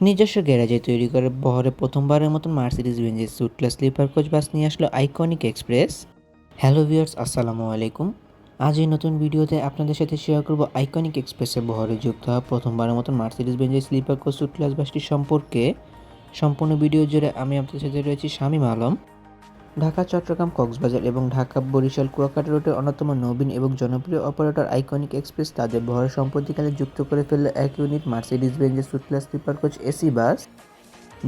নিজস্ব গ্যারেজে তৈরি করে বহরে প্রথমবারের মতন মার্সিডিজ বেঞ্জের suite class sleeper coach bus নিয়ে আসলো আইকনিক এক্সপ্রেস। হ্যালো ভিউয়ার্স, আসসালামু আলাইকুম। আজ এই নতুন ভিডিওতে আপনাদের সাথে শেয়ার করব আইকনিক এক্সপ্রেসের বহরে যুক্ত হওয়া প্রথমবারের মতন মার্সিডিজ বেঞ্জের স্লিপার কোচ সুট ক্লাস বাসটি সম্পর্কে। সম্পূর্ণ ভিডিও জুড়ে আমি আপনাদের সাথে রয়েছি শামীম আলম। ঢাকা, চট্টগ্রাম, কক্সবাজার এবং ঢাকা, বরিশাল, কুয়াকাটা রুটের অন্যতম নবীন এবং জনপ্রিয় অপারেটর আইকনিক এক্সপ্রেস তাদের বহরে সম্প্রতিকালে যুক্ত করে ফেলল এক ইউনিট মার্সিডিজ বেঞ্জের suite class sleeper coach AC bus,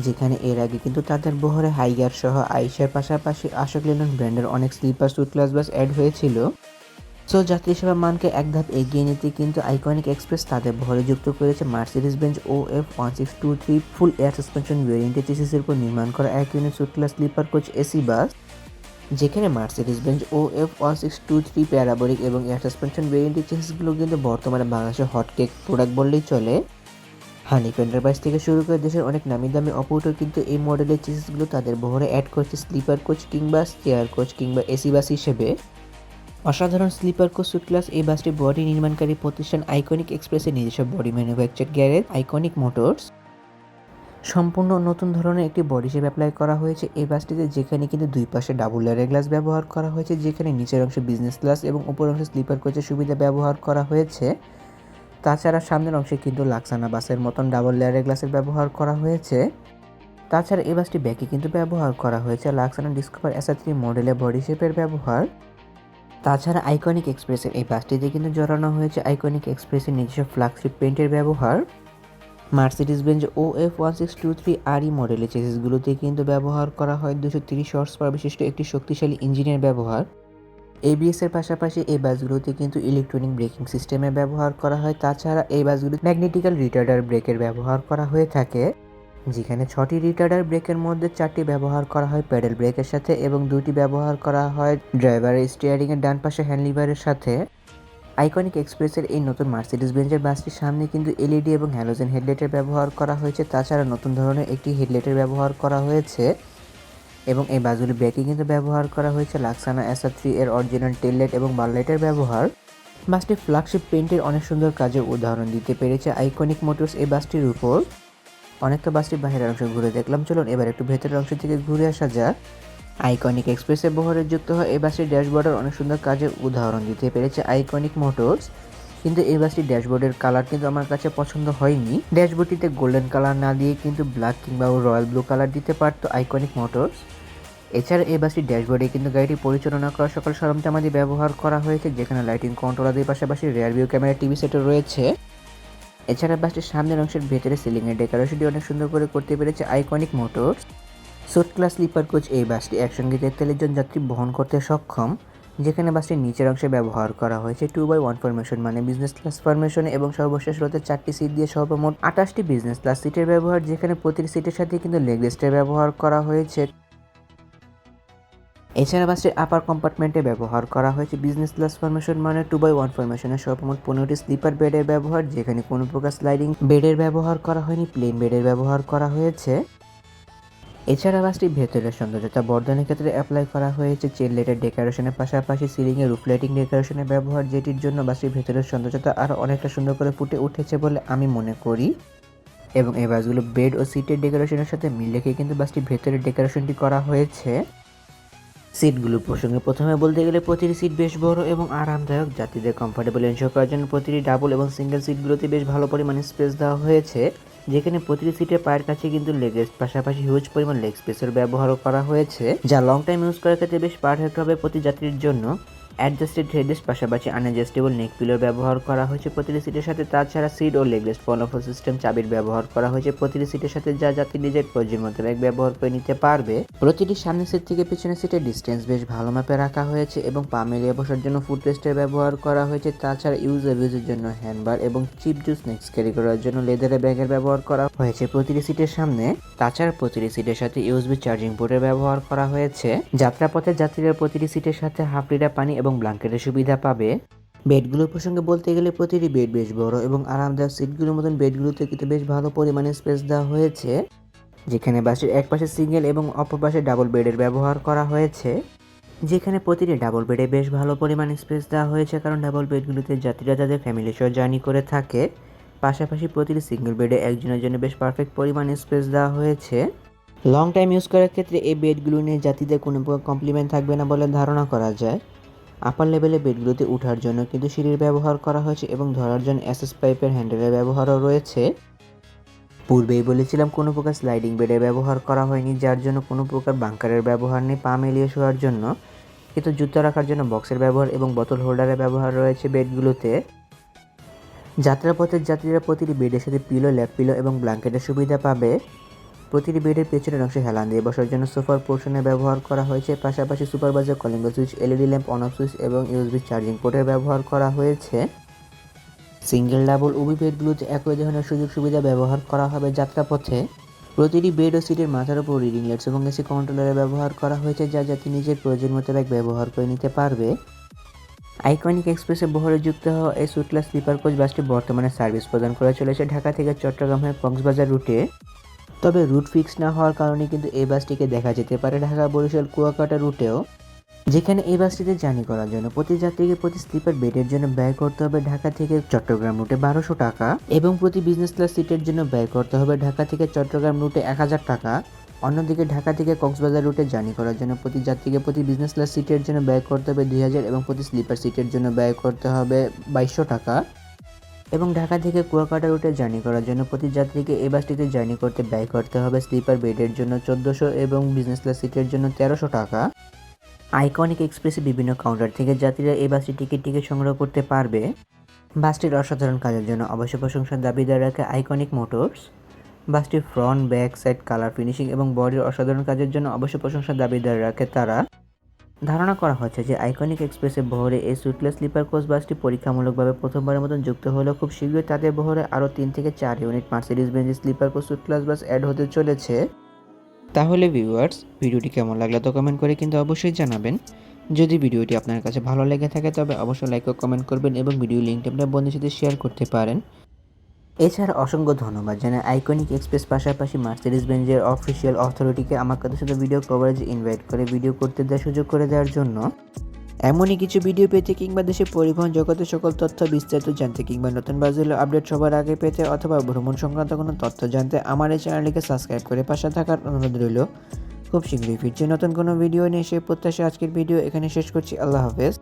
যেখানে এর আগে কিন্তু তাদের বহরে হাইগার সহ আইশার পাশাপাশি আশোক লেল্যান্ড ব্র্যান্ডের অনেক স্লিপার সুট ক্লাস বাস অ্যাড হয়েছিল। সো যাত্রী সেবা মানকে এক ধাপ এগিয়ে নিতে কিন্তু আইকনিক এক্সপ্রেস তাদের বহরে যুক্ত করেছে Mercedes Benz OF1623 full air suspension ভেরিয়েন্টের চেসিসের উপর নির্মাণ করা এক unit suite class sleeper coach AC bus, যেখানে মার্সিডিজ বেঞ্জ OF1623 প্যারাবোলিক এবং এয়ার সাসপেনশন ভেরিয়েন্টের চেসিসগুলো কিন্তু বর্তমানে বাংলাদেশের হটকেক প্রোডাক্ট বললেই চলে। হানিফ এন্টারপ্রাইজ থেকে শুরু করে দেশের অনেক নামি দামি অপারেটর কিন্তু এই মডেলের চেসিসগুলো তাদের বহরে অ্যাড করছে স্লিপার কোচ কিংবা চেয়ার কোচ কিংবা এসি বাস হিসেবে। অসাধারণ স্লিপার কোচ সুট ক্লাস এই বাসটি বডি নির্মাণকারী প্রতিষ্ঠান আইকনিক এক্সপ্রেসের নিজস্ব body manufacture garage iconic motors সম্পূর্ণ নতুন ধরনের একটি বডি শেপ অ্যাপ্লাই করা হয়েছে এই বাসটিতে, যেখানে কিন্তু দুই পাশে ডাবল লেয়ারের গ্লাস ব্যবহার করা হয়েছে, যেখানে নিচের অংশে বিজনেস ক্লাস এবং উপর অংশে স্লিপার কোচের সুবিধা ব্যবহার করা হয়েছে। তাছাড়া সামনের অংশে কিন্তু লাক্সানা বাসের মতন ডাবল লেয়ারের গ্লাসের ব্যবহার করা হয়েছে। তাছাড়া এই বাসটি ব্যাকে কিন্তু ব্যবহার করা হয়েছে লাক্সানা ডিসকভার SR3 মডেলের বডি শেপের ব্যবহার। তাছাড়া আইকনিক এক্সপ্রেসের এই বাসটিতে কিন্তু জড়ানো হয়েছে আইকনিক এক্সপ্রেসের নিজস্ব ফ্ল্যাগশিপ পেইন্টের ব্যবহার। মার্সিডিজ বেঞ্জ OF1623 মডেলের চেসিসগুলোতে কিন্তু ব্যবহার করা হয় 230 হর্স পাওয়ার বিশিষ্ট একটি শক্তিশালী ইঞ্জিনের ব্যবহার। ABS এর পাশাপাশি এই বাসগুলোতে কিন্তু ইলেকট্রনিক ব্রেকিং সিস্টেমের ব্যবহার করা হয়। তাছাড়া এই বাসগুলো ম্যাগনেটিক্যাল রিটার্ডার ব্রেকের ব্যবহার করা হয়ে থাকে, যেখানে 6টি রিটার্ডার ব্রেকের মধ্যে 4টি ব্যবহার করা হয় প্যাডেল ব্রেকের সাথে এবং 2টি ব্যবহার করা হয় ড্রাইভারের স্টিয়ারিংয়ের ডান পাশে হ্যান্ডলিভারের সাথে। আইকনিক এক্সপ্রেসের এই নতুন মার্সিডিজ বেঞ্জের বাসটির সামনে কিন্তু LED এবং হ্যালোজেন হেডলাইটের ব্যবহার করা হয়েছে। তাছাড়া নতুন ধরনের একটি হেডলাইটের ব্যবহার করা হয়েছে এবং এই বাসগুলি ব্রেকে কিন্তু ব্যবহার করা হয়েছে লাক্সানা SR3 এর অরিজিনাল টেল লাইট এবং বার লাইটের ব্যবহার। বাসটি ফ্ল্যাগশিপ পেইন্টের অনেক সুন্দর কাজের উদাহরণ দিতে পেরেছে আইকনিক মোটরস এই বাসটির উপর। অনেকটা বাসটির বাইরের অংশ ঘুরে দেখলাম, চলুন এবার একটু ভেতরের অংশ থেকে ঘুরে আসা যাক। আইকনিক এক্সপ্রেসের বহরে যুক্ত হয় এই বাসটির ড্যাশবোর্ডের অনেক সুন্দর কাজের উদাহরণ দিতে পেরেছে আইকনিক মোটরস। কিন্তু এই বাসটির ড্যাশবোর্ডের কালার কিন্তু আমার কাছে পছন্দ হয়নি। ড্যাশবোর্ডটিতে গোল্ডেন কালার না দিয়ে কিন্তু ব্ল্যাক কিংবা রয়্যাল ব্লু কালার দিতে পারতো আইকনিক মোটরস। এছাড়া এই বাসটির ড্যাশবোর্ডে কিন্তু গাড়িটি পরিচালনা করা সকল সরঞ্জামাদি ব্যবহার করা হয়েছে, যেখানে লাইটিং কন্ট্রোলারদের পাশাপাশি রিয়ার ভিউ ক্যামেরা টিভি সেটও রয়েছে। এছাড়া বাসটির সামনের অংশের ভেতরে সিলিংয়ের ডেকোরেশনটি অনেক সুন্দর করে করতে পেরেছে iconic motors. Suite class sleeper coach এই বাসটি একসঙ্গে 43 জন যাত্রী বহন করতে সক্ষম, যেখানে বাসটির নিচের অংশে ব্যবহার করা হয়েছে 2x1 ফরমেশন মানে বিজনেস ক্লাস ফরমেশন এবং সর্বশেষ রোতে 4টি সিট দিয়ে সর্বমোট 28টি বিজনেস ক্লাস সিটের ব্যবহার, যেখানে প্রতিটি সিটের সাথে কিন্তু লেগ রেস্টের ব্যবহার করা হয়েছে। এছাড়া বাসটির আপার কম্পার্টমেন্টে ব্যবহার করা হয়েছে বিজনেস ক্লাস ফরমেশন মানে 2x1 ফরমেশনের সর্বমোট 15টি স্লিপার বেডের ব্যবহার, যেখানে কোনো প্রকার স্লাইডিং বেডের ব্যবহার করা হয়নি, প্লেন বেডের ব্যবহার করা হয়েছে। এছাড়া বাসটির ভেতরের সৌন্দর্যতা বর্ধনের ক্ষেত্রে অ্যাপ্লাই করা হয়েছে চেন লাইটের ডেকোরেশনের পাশাপাশি সিলিংয়ে রুফ লাইটিং ডেকোরেশনের ব্যবহার, যেটির জন্য বাসটির ভেতরের সৌন্দর্যতা আরও অনেকটা সুন্দর করে ফুটে উঠেছে বলে আমি মনে করি। এবং এই বাসগুলো বেড ও সিটের ডেকোরেশনের সাথে মিল রেখে কিন্তু বাসটির ভেতরের ডেকোরেশনটি করা হয়েছে। সিটগুলোর প্রসঙ্গে প্রথমে বলতে গেলে প্রতিটি সিট বেশ বড় এবং আরামদায়ক। যাত্রীদের কমফোর্টেবল এনশিওর করার জন্য প্রতিটি ডাবল এবং সিঙ্গেল সিটগুলোতে বেশ ভালো পরিমাণে স্পেস দেওয়া হয়েছে, যেখানে প্রতিটি সিটের পায়ের কাছে কিন্তু লেগ রেস্ট পাশাপাশি হিউজ পরিমাণ লেগ স্পেসের ব্যবহারও করা হয়েছে, যা লং টাইম ইউজ করার ক্ষেত্রে বেশ পারফেক্ট হবে প্রতি যাত্রীর জন্য। অ্যাডজাস্টেড হেডরেস্ট পাশাপাশি আনঅ্যাডজাস্টেবল নেক পিলোর ব্যবহার করা হয়েছে প্রতিটি সিটের সাথে। তাছাড়া সিট ও leg rest phone off system চাবির ব্যবহার করা হয়েছে প্রতিটি সিটের সাথে, যা যাত্রী নিজের প্রয়োজন মোতাবেক ব্যবহার করে নিতে পারবে। প্রতিটি সামনের সিট থেকে পিছনের সিটের ডিস্টেন্স বেশ ভালো মাপে রাখা হয়েছে এবং পা মিলিয়ে বসার জন্য ফুটরেস্টের ব্যবহার করা হয়েছে। তাছাড়া ইউজের জন্য হ্যান্ডবার এবং চিপ জুস স্ন্যাক্স ক্যারি করার জন্য লেদারের ব্যাগের ব্যবহার করা হয়েছে প্রতিটি সিটের সামনে। তাছাড়া প্রতিটি সিটের সাথে USB চার্জিং পোর্টের ব্যবহার করা হয়েছে। যাত্রাপথে যাত্রীরা প্রতিটি সিটের সাথে হাফ লিটার পানি এবং ব্ল্যাঙ্কেটের সুবিধা পাবে। বেডগুলোর প্রসঙ্গে বলতে গেলে প্রতিটি বেড বেশ বড় এবং আরামদায়ক। সিটগুলোর মতন বেডগুলোতে কিন্তু বেশ ভালো পরিমাণে স্পেস দেওয়া হয়েছে, যেখানে বাসের এক পাশে সিঙ্গেল এবং অপর পাশে ডাবল বেডের ব্যবহার করা হয়েছে, যেখানে প্রতিটি ডাবল বেডে বেশ ভালো পরিমাণে স্পেস দেওয়া হয়েছে, কারণ ডাবল বেডগুলোতে যাত্রীরা যাদের ফ্যামিলি সহ জার্নি করে থাকে পাশাপাশি প্রতিটি সিঙ্গেল বেডে একজনের জন্য বেশ পারফেক্ট পরিমাণ স্পেস দেওয়া হয়েছে। লং টাইম ইউজ করার ক্ষেত্রে এই বেডগুলো নিয়ে যাত্রীদের কোনো প্রকার কমপ্লিমেন্ট থাকবে না বলে ধারণা করা যায়। আপার লেভেলে বেডগুলোতে ওঠার জন্য কিন্তু সিঁড়ির ব্যবহার করা হয়েছে এবং ধরার জন্য এসএস পাইপের হ্যান্ডেলের ব্যবহারও রয়েছে। পূর্বেই বলেছিলাম কোনো প্রকার স্লাইডিং বেডের ব্যবহার করা হয়নি, যার জন্য কোনো প্রকার বাঙ্কারের ব্যবহার নেই পা মেলিয়ে শোয়ার জন্য, কিন্তু জুতো রাখার জন্য বক্সের ব্যবহার এবং বোতল হোল্ডারের ব্যবহার রয়েছে বেডগুলোতে। যাত্রাপথের যাত্রীরা প্রতিটি বেডের সাথে পিলো, ল্যাপ পিলো এবং ব্ল্যাঙ্কেটের সুবিধা পাবে। প্রতিটি বেডের পেছনের অংশে হেলান দিয়ে বসার জন্য সোফার পোর্শনের ব্যবহার করা হয়েছে। পাশাপাশি supervisor calling bell switch, LED lamp, on off switch এবং ইউএসবি চার্জিং পোর্টের ব্যবহার করা হয়েছে। সিঙ্গেল ডাবল উভয় বেডগুলোতে একই ধরনের সুযোগ সুবিধা ব্যবহার করা হবে যাত্রাপথে। প্রতিটি বেড ও সিটের মাথার উপর রিডিং লাইটস এবং এসি কন্ট্রোলারের ব্যবহার করা হয়েছে, যা যাত্রী নিজের প্রয়োজন মোতাবেক ব্যবহার করে নিতে পারবে। আইকনিক এক্সপ্রেসে বহরে যুক্ত হওয়া এই সুইট ক্লাস স্লিপার কোচ বাসটি বর্তমানে সার্ভিস প্রদান করে চলেছে ঢাকা থেকে চট্টগ্রাম হয়ে কক্সবাজার রুটে। তবে রুট ফিক্স না হওয়ার কারণে কিন্তু এই বাসটিকে দেখা যেতে পারে ঢাকা, বরিশাল, কুয়াকাটা রুটেও, যেখানে এই বাসটিতে জার্নি করার জন্য প্রতি যাত্রীকে প্রতি স্লিপার বেডের জন্য ব্যয় করতে হবে ঢাকা থেকে চট্টগ্রাম রুটে 1200 টাকা এবং প্রতি বিজনেস ক্লাস সিটের জন্য ব্যয় করতে হবে ঢাকা থেকে চট্টগ্রাম রুটে 1000 টাকা। অন্যদিকে ঢাকা থেকে কক্সবাজার রুটে জার্নি করার জন্য প্রতি যাত্রীকে প্রতি বিজনেস ক্লাস সিটের জন্য ব্যয় করতে হবে 2000 এবং প্রতি স্লিপার সিটের জন্য ব্যয় করতে হবে 2200 টাকা। এবং ঢাকা থেকে কুয়াকাটা রুটে জার্নি করার জন্য প্রতি যাত্রীকে এই বাসটিতে জার্নি করতে ব্যয় করতে হবে স্লিপার বেডের জন্য 1400 এবং বিজনেস ক্লাস সিটের জন্য 1300 টাকা। আইকনিক এক্সপ্রেসে বিভিন্ন কাউন্টার থেকে যাত্রীরা এই বাসটির টিকিট সংগ্রহ করতে পারবে। বাসটির অসাধারণ কাজের জন্য অবশ্য প্রশংসার দাবিদার রাখে আইকনিক মোটরস। বাসটির front, back side, colour finishing এবং বডির অসাধারণ কাজের জন্য অবশ্য প্রশংসার দাবিদার রাখে তারা। ধারণা করা হচ্ছে যে আইকনিক এক্সপ্রেসে বহরে এই সুইটলেস স্লিপার কোচ বাসটি পরীক্ষামূলকভাবে প্রথমবারের মতন যুক্ত হলেও খুব শীঘ্রই তাদের বহরে আরও 3 থেকে 4 unit Mercedes Benz sleeper coach suite class bus add হতে চলেছে। তাহলে ভিউয়ার্স, ভিডিওটি কেমন লাগলো তো কমেন্ট করে কিন্তু অবশ্যই জানাবেন। যদি ভিডিওটি আপনার কাছে ভালো লেগে থাকে তবে অবশ্যই লাইক ও কমেন্ট করবেন এবং ভিডিও লিঙ্কটি আপনার বন্ধুদের সাথে শেয়ার করতে পারেন। এছাড়া অসংখ্য ধন্যবাদ জানাই আইকনিক এক্সপ্রেস পাশাপাশি মার্সিডিজ বেঞ্জের অফিসিয়াল অথরিটিকে আমার কাছে সাথে ভিডিও কভারেজে ইনভাইট করে ভিডিও করতে দেওয়ার সুযোগ করে দেওয়ার জন্য। এমনই কিছু ভিডিও পেতে কিংবা দেশের পরিবহন জগতের সকল তথ্য বিস্তারিত জানতে কিংবা নতুন বাজারের আপডেট সবার আগে পেতে অথবা ভ্রমণ সংক্রান্ত কোনো তথ্য জানতে আমার এই চ্যানেলটিকে সাবস্ক্রাইব করে পাশে থাকার অনুরোধ রইল। খুব শীঘ্রই ফিরছি নতুন কোনো ভিডিও নিয়ে, সেই প্রত্যাশা আজকের ভিডিও এখানে শেষ করছি। আল্লাহ হাফেজ।